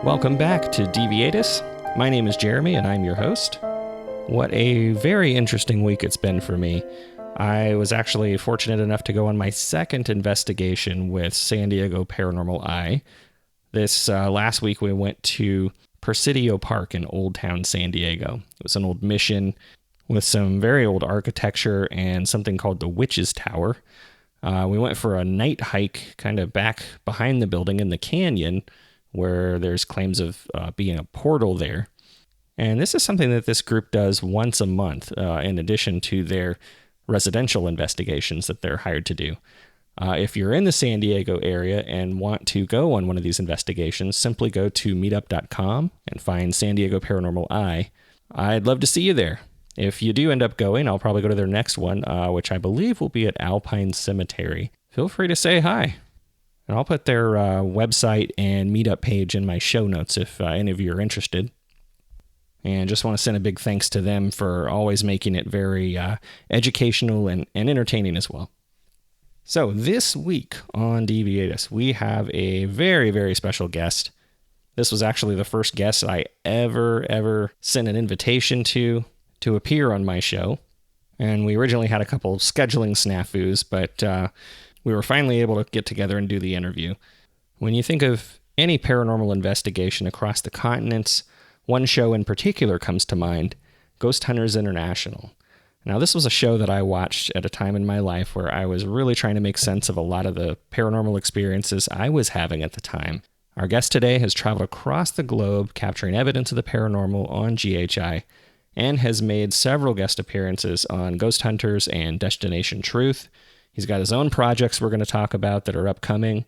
Welcome back to Deviatus. My name is Jeremy and I'm your host. What a very interesting week it's been for me. I was actually fortunate enough to go on my second investigation with San Diego Paranormal Eye. This last week we went to Presidio Park in Old Town San Diego. It was an old mission with some very old architecture and something called the Witch's Tower. We went for a night hike kind of back behind the building in the canyon where there's claims of being a portal there. And this is something that this group does once a month in addition to their residential investigations that they're hired to do. If you're in the San Diego area and want to go on one of these investigations, simply go to meetup.com and find San Diego Paranormal Eye. I'd love to see you there. If you do end up going, I'll probably go to their next one, which I believe will be at Alpine Cemetery. Feel free to say hi. And I'll put their website and meetup page in my show notes if any of you are interested. And just want to send a big thanks to them for always making it very educational and entertaining as well. So this week on Deviatus, we have a very, very special guest. This was actually the first guest I ever sent an invitation to appear on my show. And we originally had a couple of scheduling snafus, but we were finally able to get together and do the interview. When you think of any paranormal investigation across the continents, one show in particular comes to mind, Ghost Hunters International. Now, this was a show that I watched at a time in my life where I was really trying to make sense of a lot of the paranormal experiences I was having at the time. Our guest today has traveled across the globe capturing evidence of the paranormal on GHI and has made several guest appearances on Ghost Hunters and Destination Truth. He's got his own projects we're going to talk about that are upcoming.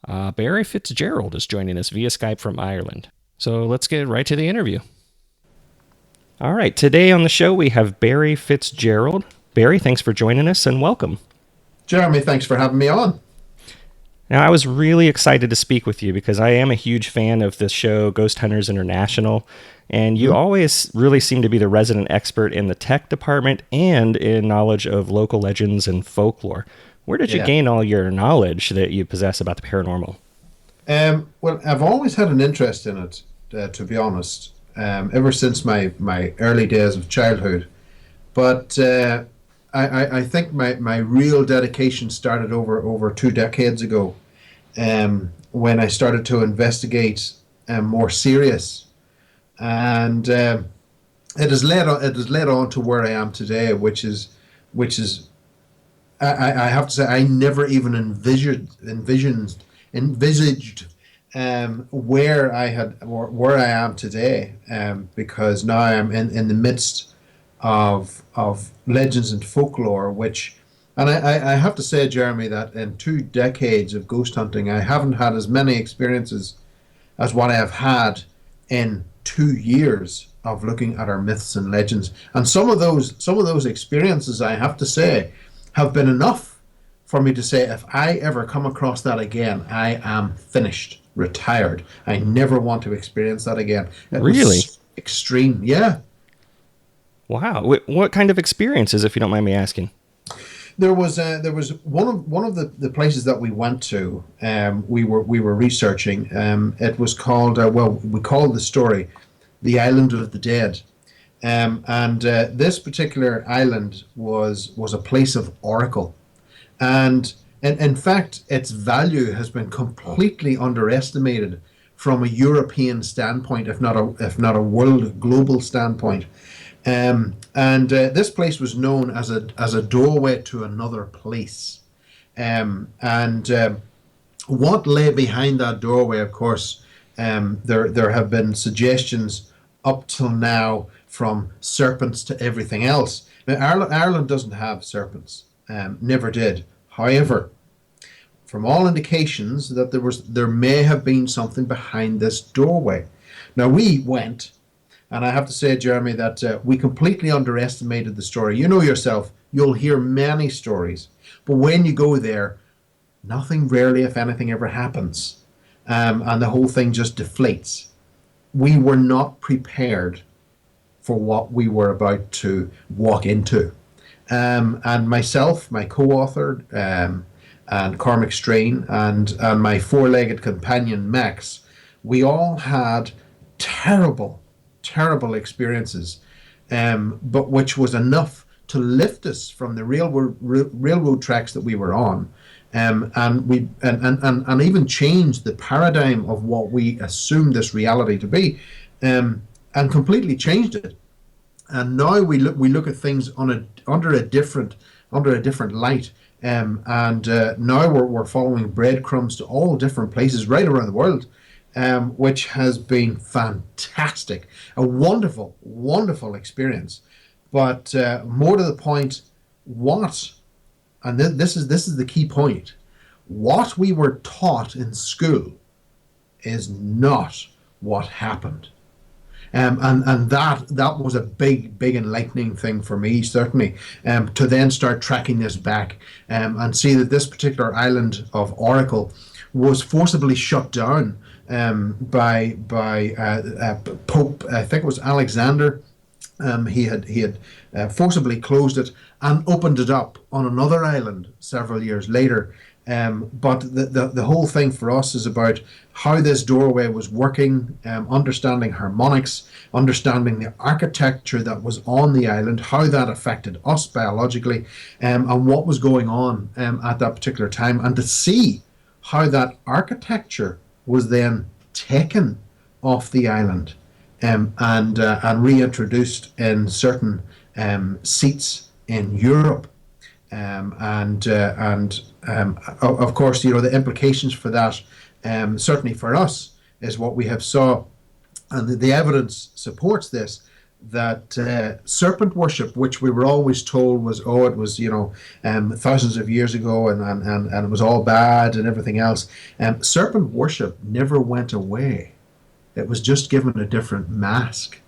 Barry Fitzgerald is joining us via Skype from Ireland. So let's get right to the interview. All right, today on the show we have Barry Fitzgerald. Barry, thanks for joining us and welcome. Jeremy, thanks for having me on. Now, I was really excited to speak with you because I am a huge fan of this show, Ghost Hunters International, and you always really seem to be the resident expert in the tech department and in knowledge of local legends and folklore. Where did you gain all your knowledge that you possess about the paranormal? Well, I've always had an interest in it, to be honest, ever since my early days of childhood. But I think my real dedication started over 2 decades ago, when I started to investigate more serious, and it has led on to where I am today, which is I have to say I never even envisaged where I am today, because now I'm in the midst of legends and folklore, and I have to say, Jeremy, that in 2 decades of ghost hunting, I haven't had as many experiences as what I have had in 2 years of looking at our myths and legends. And some of those experiences, I have to say, have been enough for me to say, if I ever come across that again, I am finished, retired. I never want to experience that again. It really? Was extreme, yeah. Wow. What kind of experiences, if you don't mind me asking? There was one of the places that we went to. We were researching. It was called we called the story the Island of the Dead, and this particular island was a place of oracle, and in fact its value has been completely underestimated from a European standpoint, if not a world global standpoint. This place was known as a doorway to another place. What lay behind that doorway, of course, there have been suggestions up till now, from serpents to everything else. Now, Ireland doesn't have serpents, never did. However, from all indications that there may have been something behind this doorway. Now, we went. And I have to say, Jeremy, that we completely underestimated the story. You know yourself, you'll hear many stories. But when you go there, nothing, rarely, if anything, ever happens. And the whole thing just deflates. We were not prepared for what we were about to walk into. And myself, my co-author, and Cormac Strain, and my four-legged companion, Max, we all had terrible, terrible experiences, but which was enough to lift us from the railroad tracks that we were on, and even change the paradigm of what we assumed this reality to be, and completely changed it. And now we look at things under a different light. And now we're following breadcrumbs to all different places right around the world, which has been fantastic, a wonderful, wonderful experience. But more to the point, this is the key point, what we were taught in school is not what happened. And that was a big enlightening thing for me, certainly, to then start tracking this back, and see that this particular island of Oracle was forcibly shut down, by Pope, I think it was Alexander. He had forcibly closed it and opened it up on another island several years later. But the whole thing for us is about how this doorway was working, understanding harmonics, understanding the architecture that was on the island, how that affected us biologically, and what was going on at that particular time, and to see how that architecture was then taken off the island, and reintroduced in certain seats in Europe. Of course, the implications for that, certainly for us, is what we have saw, and the evidence supports this, that serpent worship, which we were always told was, it was thousands of years ago, and it was all bad and everything else. Serpent worship never went away. It was just given a different mask.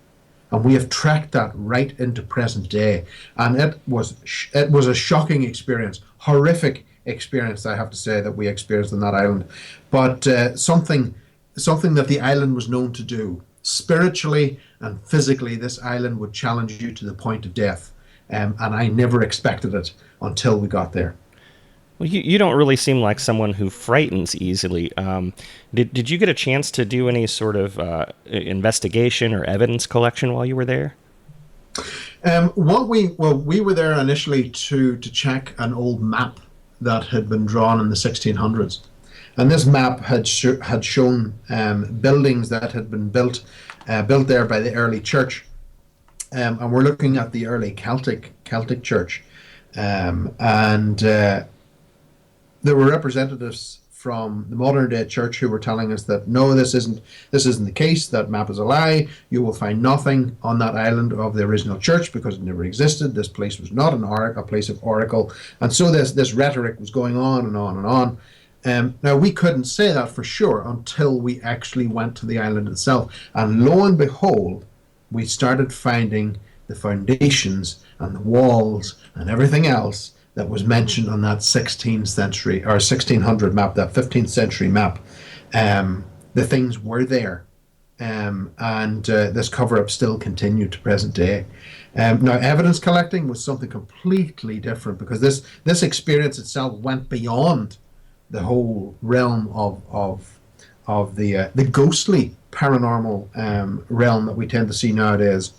And we have tracked that right into present day. And it was a shocking experience, horrific experience, I have to say, that we experienced on that island. But something that the island was known to do. Spiritually and physically, this island would challenge you to the point of death. And I never expected it until we got there. Well, you don't really seem like someone who frightens easily. Did you get a chance to do any sort of investigation or evidence collection while you were there? We were there initially to check an old map that had been drawn in the 1600s, and this map had shown buildings that had been built there by the early church, and we're looking at the early Celtic church, and there were representatives from the modern day church who were telling us that no, this isn't the case. That map is a lie. You will find nothing on that island of the original church because it never existed. This place was not a place of oracle, and so this rhetoric was going on and on and on. Now we couldn't say that for sure until we actually went to the island itself, and lo and behold, we started finding the foundations and the walls and everything else that was mentioned on that 16th century or 1600 map, that 15th century map. The things were there, and this cover-up still continued to present day. Now, evidence collecting was something completely different, because this experience itself went beyond the whole realm of the ghostly paranormal realm that we tend to see nowadays.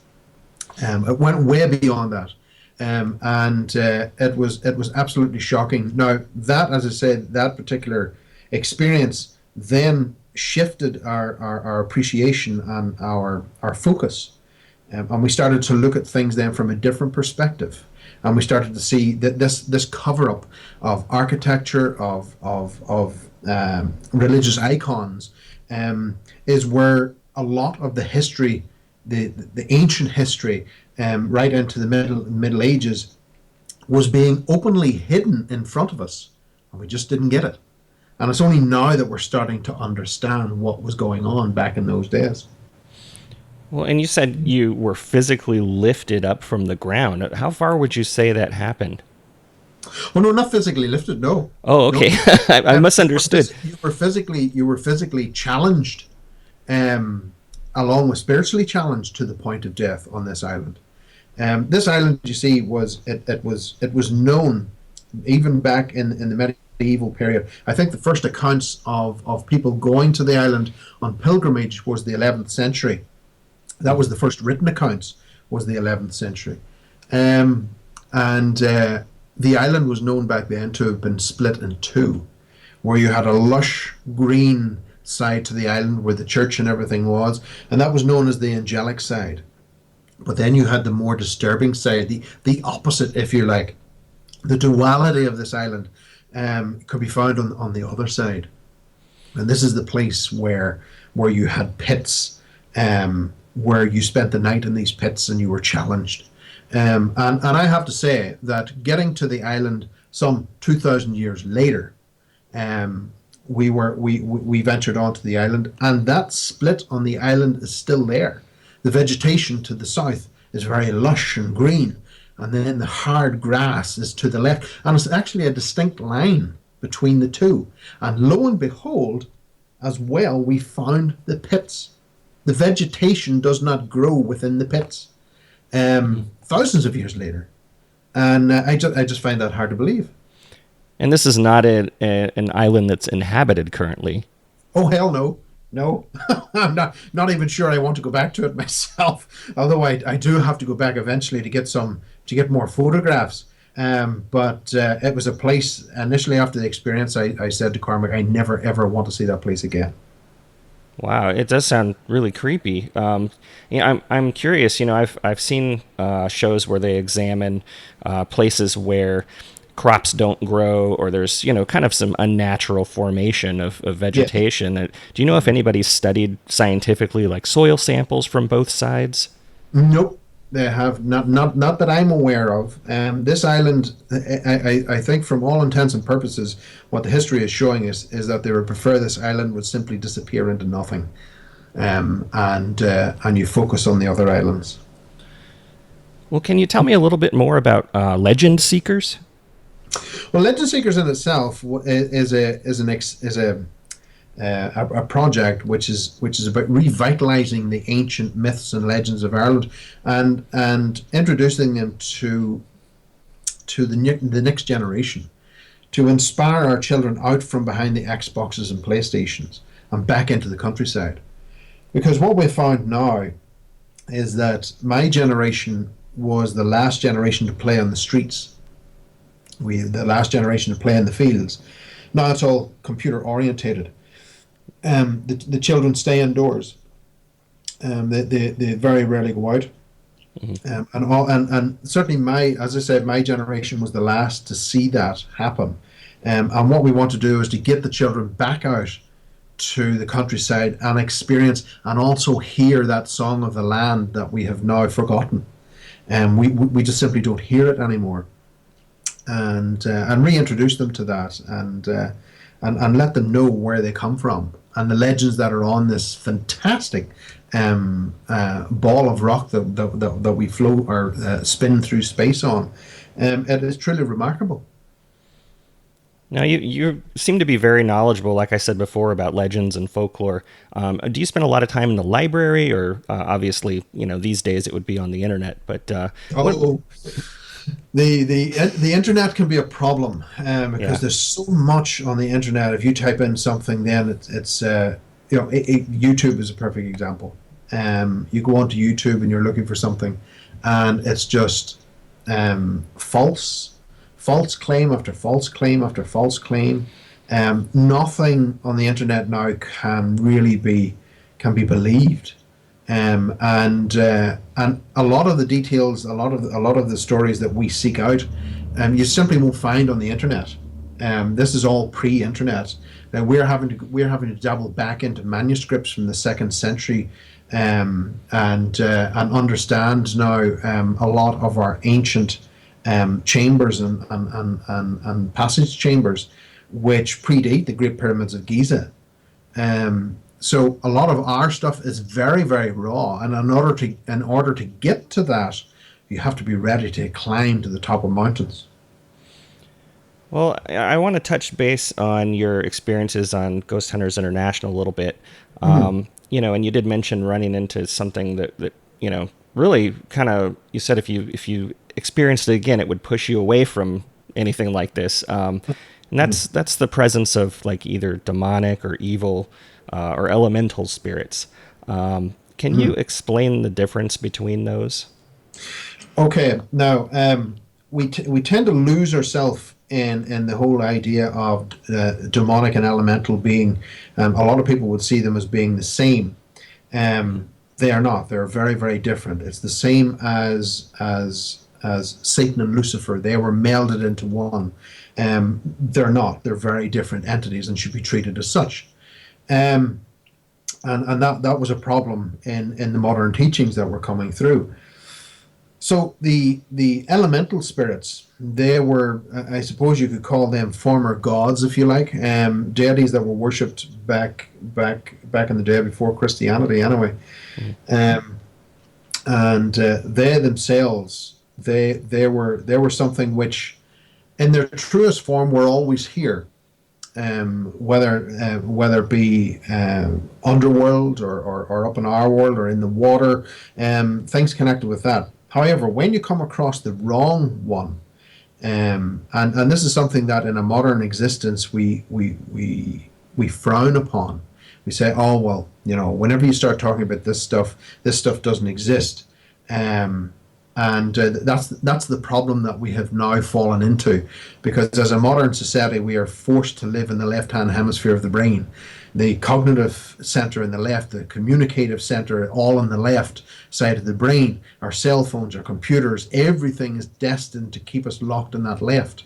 It went way beyond that. It was absolutely shocking. Now, that, as I said, that particular experience then shifted our appreciation and our focus, and we started to look at things then from a different perspective, and we started to see that this cover up of architecture, of religious icons, is where a lot of the history, the ancient history, right into the Middle Ages, was being openly hidden in front of us, and we just didn't get it. And it's only now that we're starting to understand what was going on back in those days. Well, and you said you were physically lifted up from the ground. How far would you say that happened? Oh no, not physically lifted. No. Oh, okay. No. I misunderstood. You were physically challenged, along with spiritually challenged to the point of death on this island. This island, you see, was known even back in the medieval period. I think the first accounts of people going to the island on pilgrimage was the 11th century. That was the first written accounts, was the 11th century. Um, and the island was known back then to have been split in two, where you had a lush green side to the island where the church and everything was, and that was known as the angelic side. But then you had the more disturbing side, the opposite, if you like. The duality of this island could be found on the other side. And this is the place where you had pits, where you spent the night in these pits and you were challenged. And I have to say that getting to the island some 2,000 years later, we ventured onto the island, and that split on the island is still there. The vegetation to the south is very lush and green, and then the hard grass is to the left, and it's actually a distinct line between the two. And lo and behold, as well, we found the pits. The vegetation does not grow within the pits. Thousands of years later, and I just find that hard to believe. And this is not an island that's inhabited currently. Oh hell no, no! I'm not even sure I want to go back to it myself. Although I do have to go back eventually to get more photographs. But it was a place. Initially, after the experience, I said to Cormac, I never ever want to see that place again. Wow, it does sound really creepy. I'm curious. I've seen shows where they examine places where crops don't grow, or there's kind of some unnatural formation of vegetation. Yeah. Do you know if anybody's studied scientifically like soil samples from both sides? Nope, they have not that I'm aware of. This island, I think, from all intents and purposes, what the history is showing is that they would prefer this island would simply disappear into nothing, and you focus on the other islands. Well, can you tell me a little bit more about legend seekers? Well, Legend Seekers in itself is a project which is about revitalizing the ancient myths and legends of Ireland, and introducing them to the next generation, to inspire our children out from behind the Xboxes and PlayStations and back into the countryside. Because what we found now is that my generation was the last generation to play on the streets. The last generation to play in the fields. Now it's all computer orientated. The children stay indoors. They very rarely go out. Mm-hmm. And certainly as I said, my generation was the last to see that happen. And what we want to do is to get the children back out to the countryside and experience and also hear that song of the land that we have now forgotten. And we just simply don't hear it anymore. And reintroduce them to that, and let them know where they come from and the legends that are on this fantastic ball of rock that we float or spin through space on. It is truly remarkable. Now, you seem to be very knowledgeable, like I said before, about legends and folklore. Do you spend a lot of time in the library, or obviously, these days it would be on the internet? But The internet can be a problem, because there's so much on the internet. If you type in something, then it's YouTube is a perfect example. You go onto YouTube and you're looking for something, and it's just false claim after false claim after false claim. Nothing on the internet now can be believed. And a lot of the details, a lot of the stories that we seek out, you simply won't find on the internet. This is all pre-internet. We're having to dabble back into manuscripts from the 2nd century, and understand now a lot of our ancient chambers and passage chambers, which predate the Great Pyramids of Giza. So a lot of our stuff is very, very raw, and in order to get to that, you have to be ready to climb to the top of mountains. Well, I want to touch base on your experiences on Ghost Hunters International a little bit. Mm-hmm. And you did mention running into something that really kind of, you said if you experienced it again, it would push you away from anything like this. And that's the presence of like either demonic or evil or elemental spirits. Can you explain the difference between those? Okay, now we tend to lose ourselves in the whole idea of demonic and elemental being. A lot of people would see them as being the same. They are not. They're very, very different. It's the same as Satan and Lucifer. They were melded into one. They're not. They're very different entities and should be treated as such. Um, and that was a problem in the modern teachings that were coming through. So the elemental spirits, they were, I suppose you could call them former gods, if you like, deities that were worshipped back in the day before Christianity, anyway. Um, and they themselves, they were something which, in their truest form, were always here. Whether it be underworld or up in our world or in the water, things connected with that. However, when you come across the wrong one, and this is something that in a modern existence we frown upon. We say, oh well, whenever you start talking about this stuff doesn't exist, and that's the problem that we have now fallen into, because as a modern society we are forced to live in the left-hand hemisphere of the brain, the cognitive center in the left, the communicative center all on the left side of the brain. Our cell phones, our computers, everything is destined to keep us locked in that left.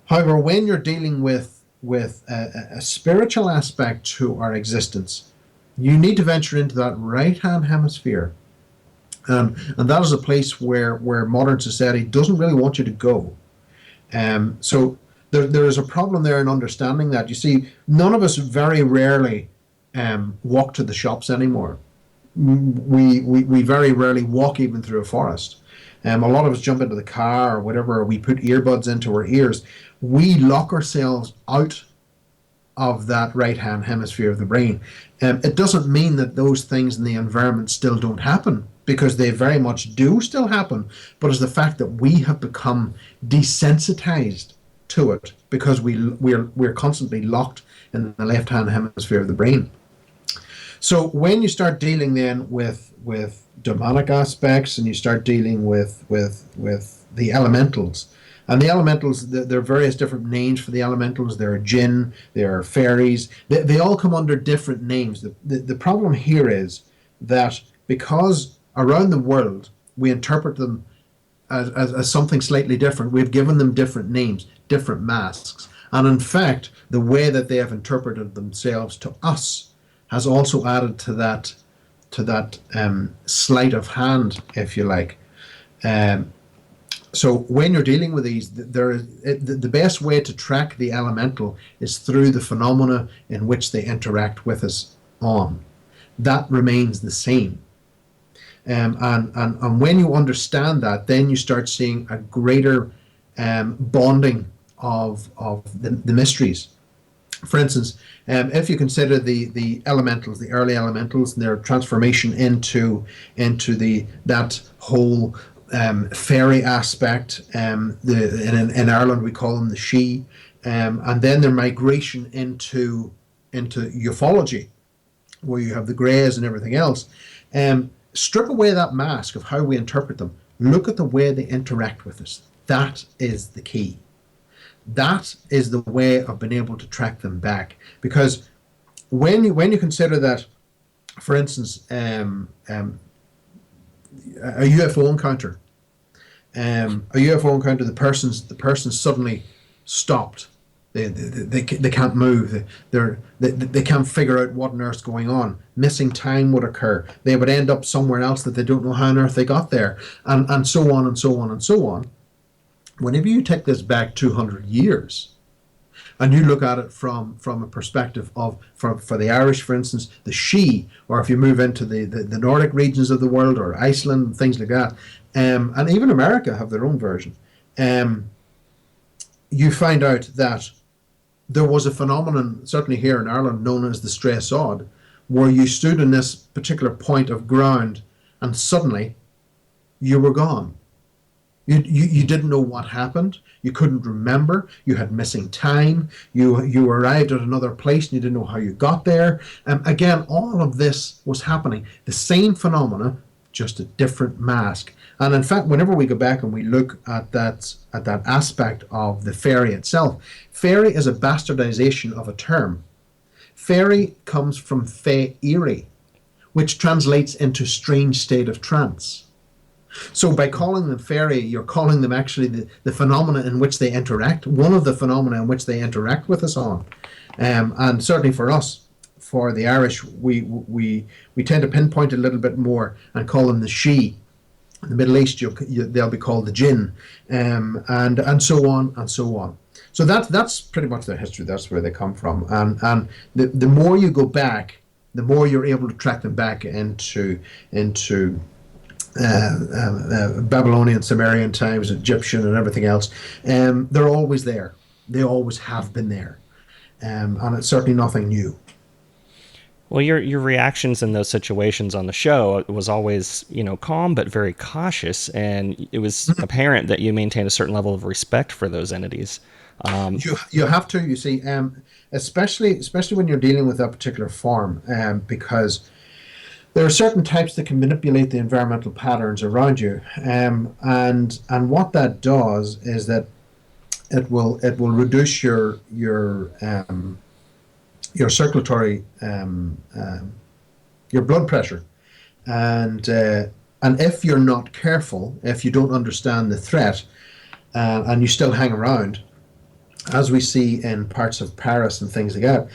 However, when you're dealing with a spiritual aspect to our existence, you need to venture into that right-hand hemisphere. And that is a place where modern society doesn't really want you to go. So there is a problem there in understanding that. You see, none of us very rarely walk to the shops anymore. We very rarely walk even through a forest. A lot of us jump into the car or whatever, or we put earbuds into our ears. We lock ourselves out of that right-hand hemisphere of the brain. It doesn't mean that those things in the environment still don't happen, because they very much do still happen, but it's the fact that we have become desensitized to it because we're constantly locked in the left-hand hemisphere of the brain. So when you start dealing then with demonic aspects and you start dealing with the elementals, and the elementals, there are various different names for the elementals. There are jinn, there are fairies. They all come under different names. The problem here is that because around the world we interpret them as something slightly different, we've given them different names, different masks. And in fact, the way that they have interpreted themselves to us has also added to that sleight of hand, if you like. So when you're dealing with these, the best way to track the elemental is through the phenomena in which they interact with us on. That remains the same. And when you understand that, then you start seeing a greater bonding of the mysteries. For instance, if you consider the elementals, the early elementals, and their transformation into that whole fairy aspect, in Ireland we call them the She, and then their migration into ufology, where you have the Greys and everything else. Strip away that mask of how we interpret them. Look at the way they interact with us. That is the key. That is the way of being able to track them back. Because when you consider that, for instance, a UFO encounter, the person suddenly stopped. They can't move. They can't figure out what on earth's going on. Missing time would occur. They would end up somewhere else that they don't know how on earth they got there, and so on and so on and so on. Whenever you take this back 200 years, and you look at it from a perspective of, for the Irish, for instance, the She, or if you move into the Nordic regions of the world, or Iceland, and things like that, and even America have their own version, you find out that there was a phenomenon, certainly here in Ireland, known as the stray sod, where you stood in this particular point of ground and suddenly you were gone. You didn't know what happened. You couldn't remember. You had missing time. You arrived at another place and you didn't know how you got there. Again, all of this was happening. The same phenomena, just a different mask. And in fact, whenever we go back and we look at that aspect of the fairy itself, fairy is a bastardization of a term. Fairy comes from fe-iri, which translates into strange state of trance. So by calling them fairy, you're calling them actually the phenomena in which they interact, one of the phenomena in which they interact with us on. And certainly for us, for the Irish, we tend to pinpoint it a little bit more and call them the she. In the Middle East, they'll be called the jinn, and so on and so on. So that's pretty much their history. That's where they come from. And the more you go back, the more you're able to track them back into Babylonian, Sumerian times, Egyptian, and everything else. They're always there. They always have been there, and it's certainly nothing new. Well, your reactions in those situations on the show was always, calm but very cautious, and it was apparent that you maintained a certain level of respect for those entities. You have to, you see, especially when you're dealing with that particular form, because there are certain types that can manipulate the environmental patterns around you, and what that does is that it will reduce your circulatory your blood pressure, and if you're not careful, if you don't understand the threat, and you still hang around, as we see in parts of Paris and things like that,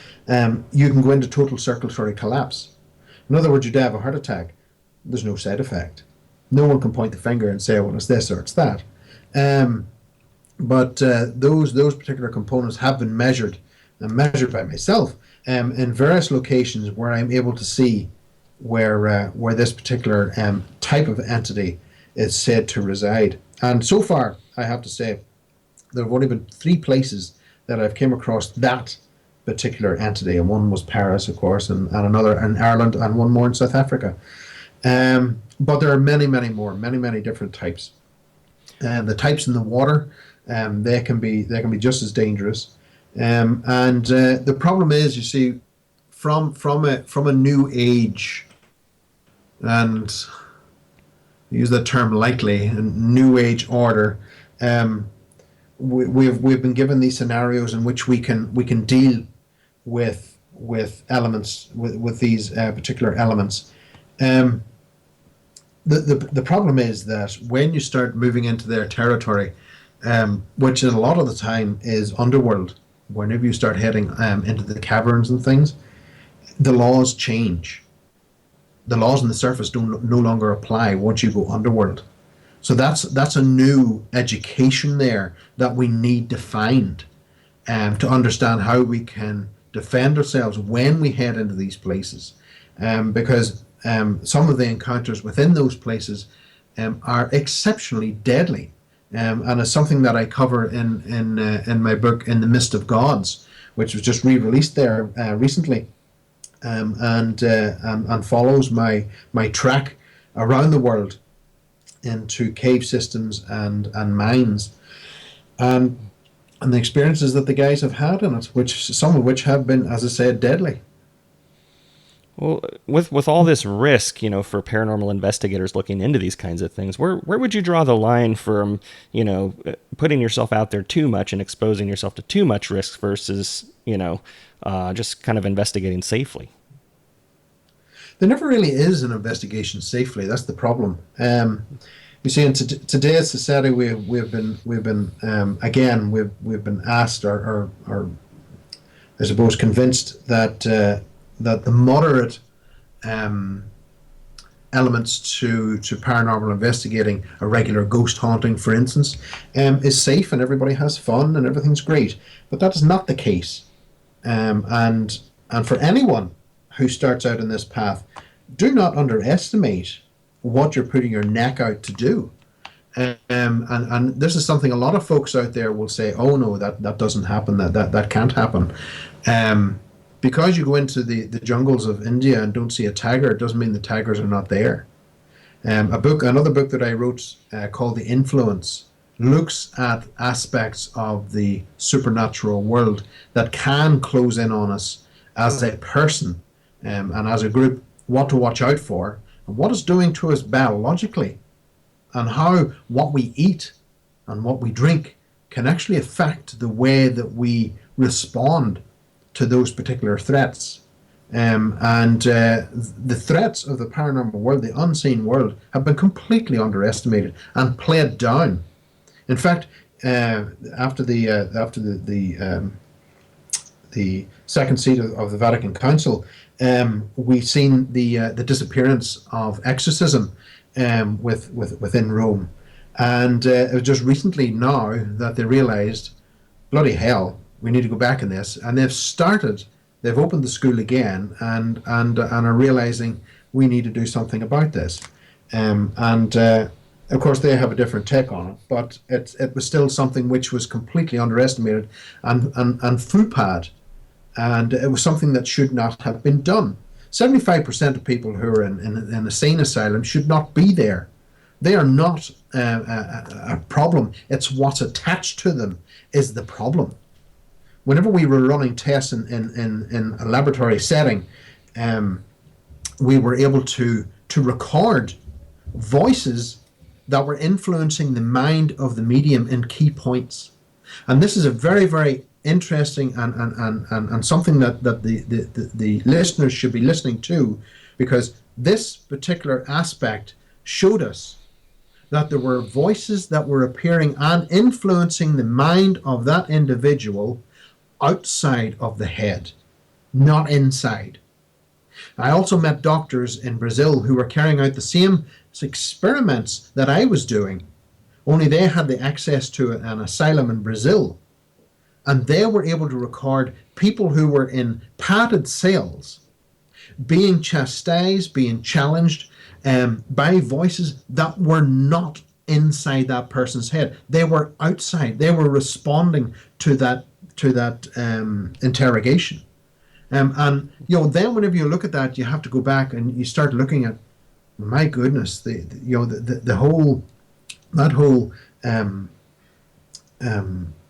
you can go into total circulatory collapse. In other words, you'd have a heart attack. There's no side effect. No one can point the finger and say, well, it's this or it's that. But those particular components have been measured by myself in various locations where I'm able to see where this particular type of entity is said to reside. And so far, I have to say, there have only been 3 places that I've came across that particular entity, and one was Paris, of course, and another in Ireland, and one more in South Africa. But there are many different types. The types in the water, they can be just as dangerous. The problem is, you see, from a new age, and I use that term lightly, a new age order. We've been given these scenarios in which we can deal with elements, with these particular elements. The problem is that when you start moving into their territory, which a lot of the time is underworld, whenever you start heading into the caverns and things, the laws change. The laws on the surface no longer apply once you go underworld. So that's a new education there that we need to find, to understand how we can defend ourselves when we head into these places, because some of the encounters within those places are exceptionally deadly, and it's something that I cover in my book In the Mist of Gods, which was just re-released there recently, and follows my track around the world into cave systems and mines, and the experiences that the guys have had in it, some of which have been, as I said, deadly. Well, with all this risk, for paranormal investigators looking into these kinds of things, where would you draw the line from, putting yourself out there too much and exposing yourself to too much risk versus, just kind of investigating safely? There never really is an investigation safely. That's the problem. You see, in today's society, we've been asked or I suppose convinced that the moderate elements to paranormal investigating, a regular ghost haunting, for instance, is safe and everybody has fun and everything's great. But that is not the case. And for anyone who starts out in this path, do not underestimate what you're putting your neck out to do. And this is something a lot of folks out there will say, oh no, that doesn't happen, that can't happen. Because you go into the jungles of India and don't see a tiger, it doesn't mean the tigers are not there. Another book that I wrote called The Influence looks at aspects of the supernatural world that can close in on us as a person and as a group, what to watch out for, and what it's doing to us biologically, and how what we eat and what we drink can actually affect the way that we respond to those particular threats. The threats of the paranormal world, the unseen world, have been completely underestimated and played down. In fact, after the second seat of the Vatican Council, we've seen the disappearance of exorcism within Rome, and it was just recently now that they realised, bloody hell, we need to go back in this, and they've opened the school again, and are realising we need to do something about this, of course, they have a different take on it, but it was still something which was completely underestimated and food-pad, and it was something that should not have been done. 75% of people who are in a sane asylum should not be there. They are not a problem. It's what's attached to them is the problem. Whenever we were running tests in a laboratory setting, we were able to record voices that were influencing the mind of the medium in key points. And this is a very, very interesting and something that the listeners should be listening to, because this particular aspect showed us that there were voices that were appearing and influencing the mind of that individual outside of the head, not inside. I also met doctors in Brazil who were carrying out the same experiments that I was doing, only they had the access to an asylum in Brazil, and they were able to record people who were in padded cells being chastised, being challenged by voices that were not inside that person's head. They were outside. They were responding to that interrogation. And then whenever you look at that, you have to go back and you start looking at, my goodness, the whole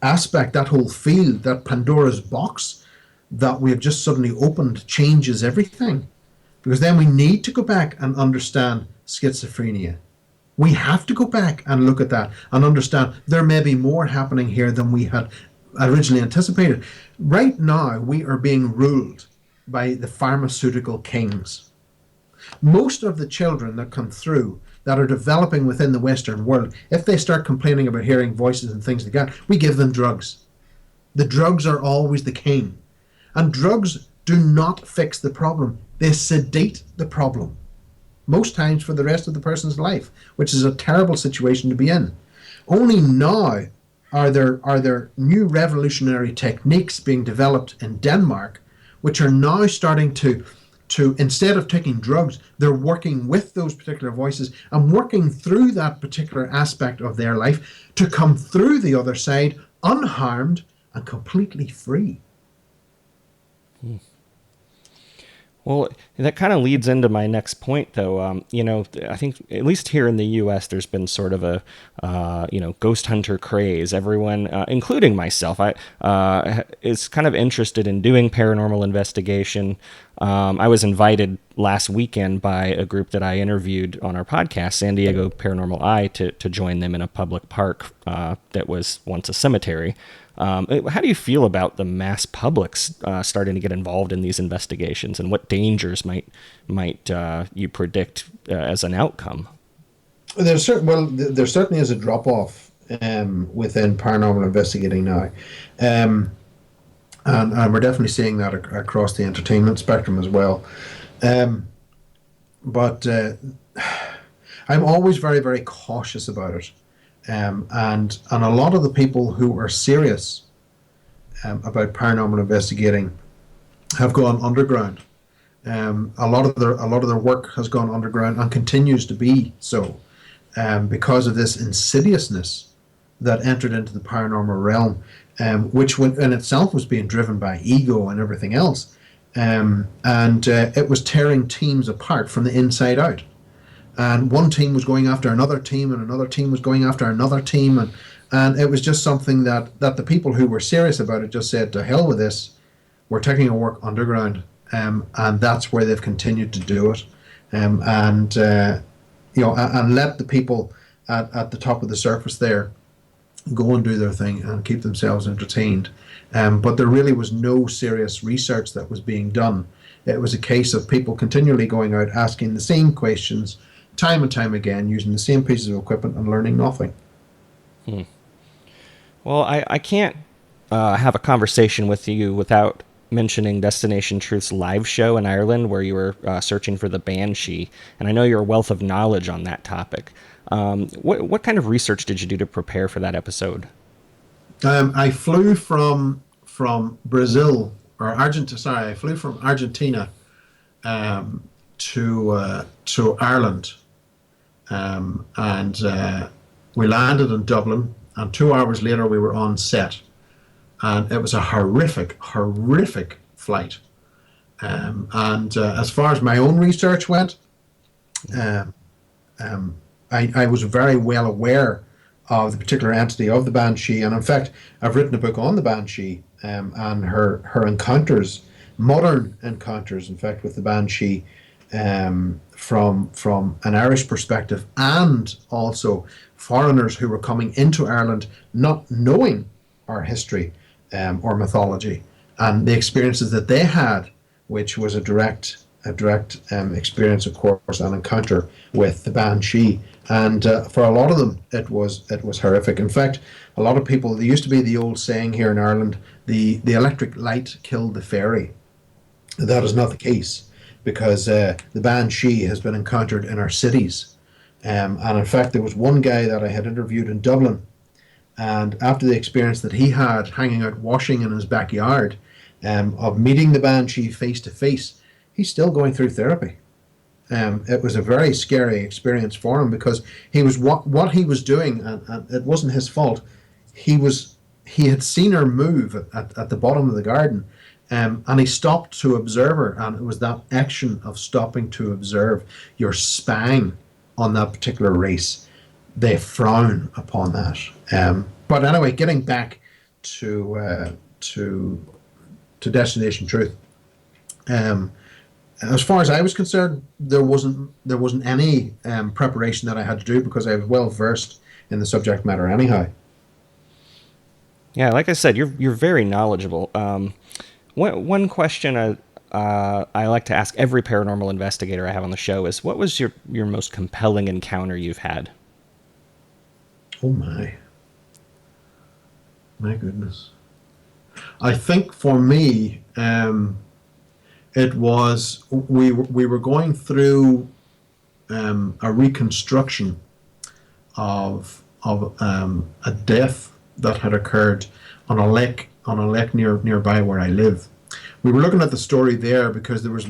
aspect, that whole field, that Pandora's box that we have just suddenly opened changes everything. Because then we need to go back and understand schizophrenia. We have to go back and look at that and understand there may be more happening here than we had originally anticipated. Right now, we are being ruled by the pharmaceutical kings. Most of the children that come through that are developing within the Western world, if they start complaining about hearing voices and things like that, we give them drugs. The drugs are always the king. And drugs do not fix the problem. They sedate the problem. Most times for the rest of the person's life, which is a terrible situation to be in. Only now are there new revolutionary techniques being developed in Denmark, which are now starting to instead of taking drugs, they're working with those particular voices and working through that particular aspect of their life to come through the other side unharmed and completely free. Well, that kind of leads into my next point, though. I think at least here in the U.S., there's been sort of a, ghost hunter craze. Everyone, including myself, is kind of interested in doing paranormal investigation. I was invited last weekend by a group that I interviewed on our podcast, San Diego Paranormal Eye, to join them in a public park that was once a cemetery. How do you feel about the mass publics starting to get involved in these investigations, and what dangers might you predict as an outcome? There certainly is a drop off within paranormal investigating now, and we're definitely seeing that across the entertainment spectrum as well. But I'm always very, very cautious about it. And a lot of the people who are serious about paranormal investigating have gone underground. A lot of their work has gone underground and continues to be so because of this insidiousness that entered into the paranormal realm, which in itself was being driven by ego and everything else, and it was tearing teams apart from the inside out. and one team was going after another team, and another team was going after another team, and it was just something that the people who were serious about it just said, to hell with this, we're taking our work underground, and that's where they've continued to do it, and and let the people at the top of the surface there go and do their thing and keep themselves entertained. But there really was no serious research that was being done. It was a case of people continually going out asking the same questions time and time again, using the same pieces of equipment and learning nothing. Well, I can't have a conversation with you without mentioning Destination Truth's live show in Ireland where you were searching for the Banshee, and I know you're a wealth of knowledge on that topic. What kind of research did you do to prepare for that episode? I flew from Brazil or Argentina. Sorry, I flew from Argentina to Ireland, and we landed in Dublin. And 2 hours later, we were on set, and it was a horrific flight. And as far as my own research went, I was very well aware of the particular entity of the Banshee, and in fact, I've written a book on the Banshee and her encounters, modern encounters, in fact, with the Banshee, from an Irish perspective, and also foreigners who were coming into Ireland not knowing our history or mythology, and the experiences that they had, which was a direct experience, of course, an encounter with the Banshee. And for a lot of them, it was horrific. In fact, a lot of people, there used to be the old saying here in Ireland, the electric light killed the fairy. That is not the case, because the Banshee has been encountered in our cities. And in fact, there was one guy that I had interviewed in Dublin, and after the experience that he had hanging out washing in his backyard, of meeting the Banshee face to face, he's still going through therapy. It was a very scary experience for him, because he was what he was doing, and it wasn't his fault. He had seen her move at the bottom of the garden, and he stopped to observe her, and it was that action of stopping to observe. You're spying on that particular race. They frown upon that. But anyway, getting back to Destination Truth. As far as I was concerned, there wasn't any preparation that I had to do, because I was well versed in the subject matter anyhow. Yeah, like I said, you're very knowledgeable. One question I like to ask every paranormal investigator I have on the show is, what was your most compelling encounter you've had? Oh my goodness. I think for me, it was, we were going through a reconstruction of a death that had occurred on a lake nearby where I live. We were looking at the story there because there was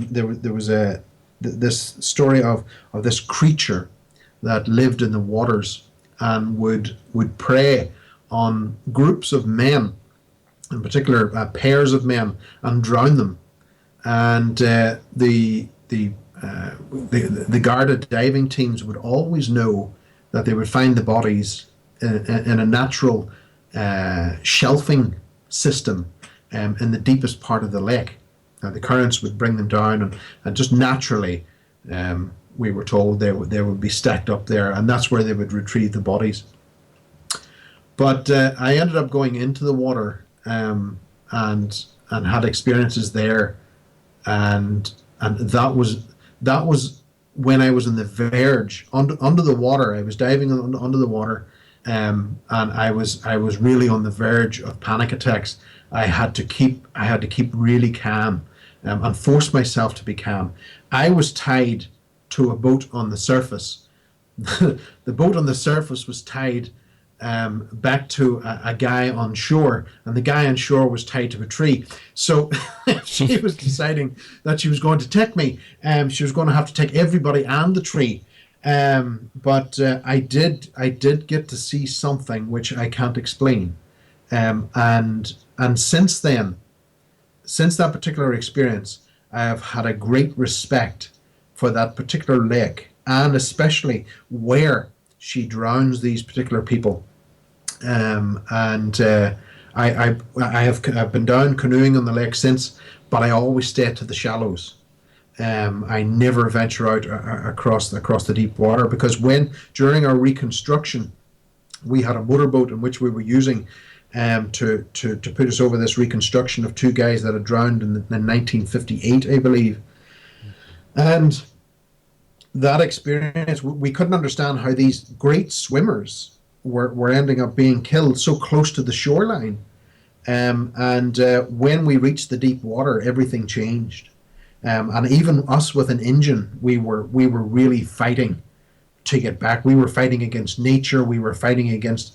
this story of this creature that lived in the waters and would prey on groups of men, in particular pairs of men, and drown them. And the guarded diving teams would always know that they would find the bodies in a natural shelving system in the deepest part of the lake. The currents would bring them down, and just naturally, we were told they would be stacked up there, and that's where they would retrieve the bodies. But I ended up going into the water and had experiences there, and that was when I was on the verge under the water. I was diving under the water, and I was really on the verge of panic attacks. I had to keep really calm, and force myself to be calm. I was tied to a boat on the surface. The boat on the surface was tied back to a guy on shore, and the guy on shore was tied to a tree. So she was deciding that she was going to take me. She was going to have to take everybody and the tree. But I did get to see something which I can't explain. And since then, since that particular experience, I have had a great respect for that particular lake and especially where she drowns these particular people. And I've been down canoeing on the lake since, but I always stay to the shallows. I never venture out across the deep water, because during our reconstruction, we had a motorboat in which we were using to put us over this reconstruction of two guys that had drowned in 1958, I believe. And that experience, we couldn't understand how these great swimmers were ending up being killed so close to the shoreline. And when we reached the deep water, everything changed. And even us with an engine, we were really fighting to get back. We were fighting against nature. We were fighting against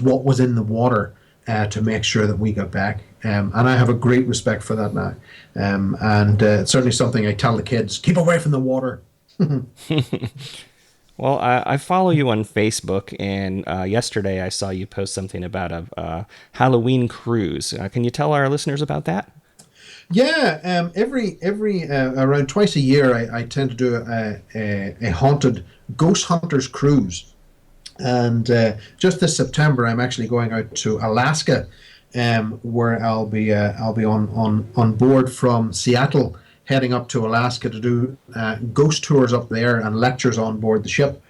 what was in the water to make sure that we got back. And I have a great respect for that now. And it's certainly something I tell the kids: keep away from the water. Well, I follow you on Facebook, and yesterday I saw you post something about a Halloween cruise. Can you tell our listeners about that? Yeah, every around twice a year, I tend to do a haunted ghost hunters cruise, and just this September I'm actually going out to Alaska, where I'll be on board from Seattle, heading up to Alaska to do ghost tours up there and lectures on board the ship.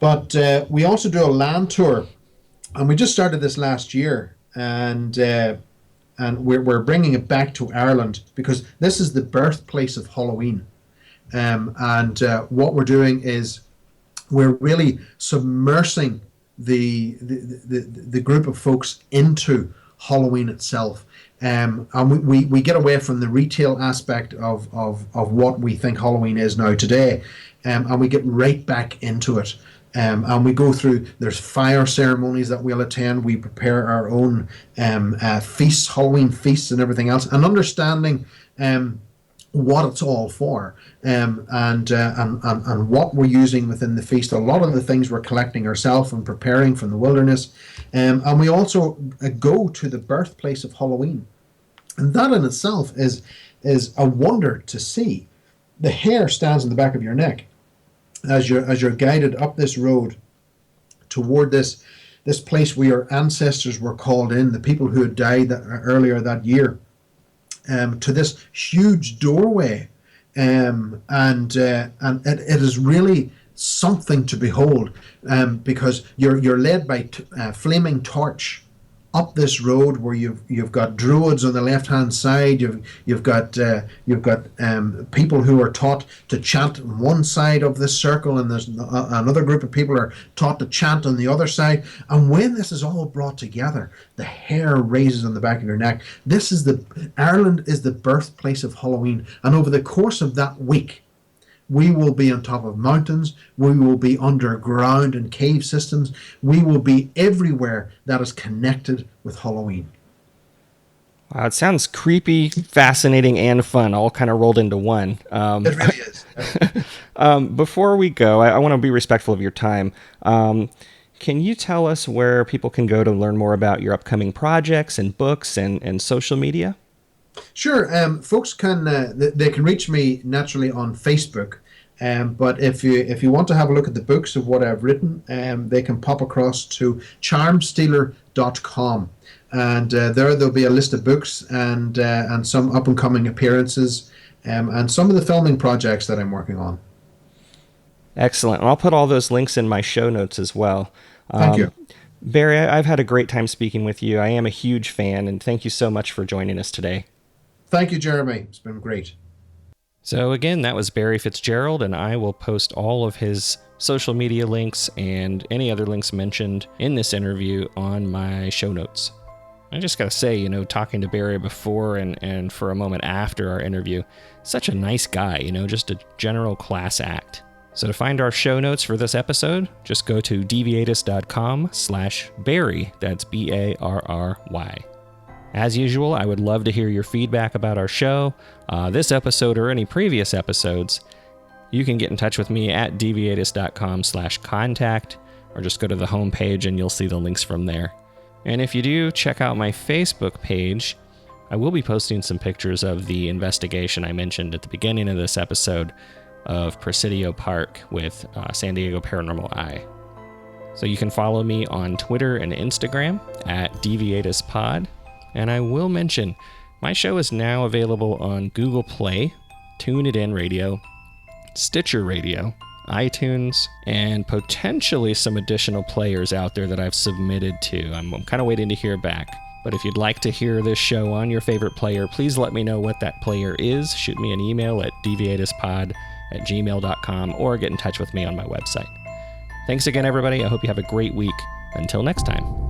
But we also do a land tour, and we just started this last year, and we're bringing it back to Ireland, because this is the birthplace of Halloween. And what we're doing is we're really submersing the group of folks into Halloween itself. And we get away from the retail aspect of what we think Halloween is now today, and we get right back into it. And we go through, there's fire ceremonies that we'll attend. We prepare our own feasts, Halloween feasts and everything else, and understanding what it's all for, and what we're using within the feast. A lot of the things we're collecting ourselves and preparing from the wilderness. And we also go to the birthplace of Halloween. And that in itself is a wonder to see. The hair stands on the back of your neck as you're guided up this road toward this place where your ancestors were called in, the people who had died earlier that year, to this huge doorway, and it is really something to behold, because you're led by flaming torch up this road where you've got druids on the left hand side. You've got people who are taught to chant on one side of this circle, and there's another group of people are taught to chant on the other side. And when this is all brought together, the hair raises on the back of your neck. Ireland is the birthplace of Halloween, and over the course of that week, we will be on top of mountains. We will be underground in cave systems. We will be everywhere that is connected with Halloween. Wow, it sounds creepy, fascinating, and fun, all kind of rolled into one. It really is. Before we go, I want to be respectful of your time. Can you tell us where people can go to learn more about your upcoming projects and books and social media? Sure. Folks can they can reach me naturally on Facebook, but if you want to have a look at the books of what I've written, they can pop across to charmstealer.com, and there'll be a list of books and some up and coming appearances, and some of the filming projects that I'm working on. Excellent. And I'll put all those links in my show notes as well. Thank you, Barry. I've had a great time speaking with you. I am a huge fan, and thank you so much for joining us today. Thank you, Jeremy. It's been great. So again, that was Barry Fitzgerald, and I will post all of his social media links and any other links mentioned in this interview on my show notes. I just gotta say, talking to Barry before and for a moment after our interview, such a nice guy, just a general class act. So to find our show notes for this episode, just go to deviatus.com/Barry. That's Barry. As usual, I would love to hear your feedback about our show, this episode, or any previous episodes. You can get in touch with me at deviatus.com/contact, or just go to the homepage and you'll see the links from there. And if you do, check out my Facebook page. I will be posting some pictures of the investigation I mentioned at the beginning of this episode, of Presidio Park with San Diego Paranormal Eye. So you can follow me on Twitter and Instagram at Deviatus Pod. And I will mention, my show is now available on Google Play, Tune It In Radio, Stitcher Radio, iTunes, and potentially some additional players out there that I've submitted to. I'm kind of waiting to hear back. But if you'd like to hear this show on your favorite player, please let me know what that player is. Shoot me an email at deviatuspod@gmail.com or get in touch with me on my website. Thanks again, everybody. I hope you have a great week. Until next time.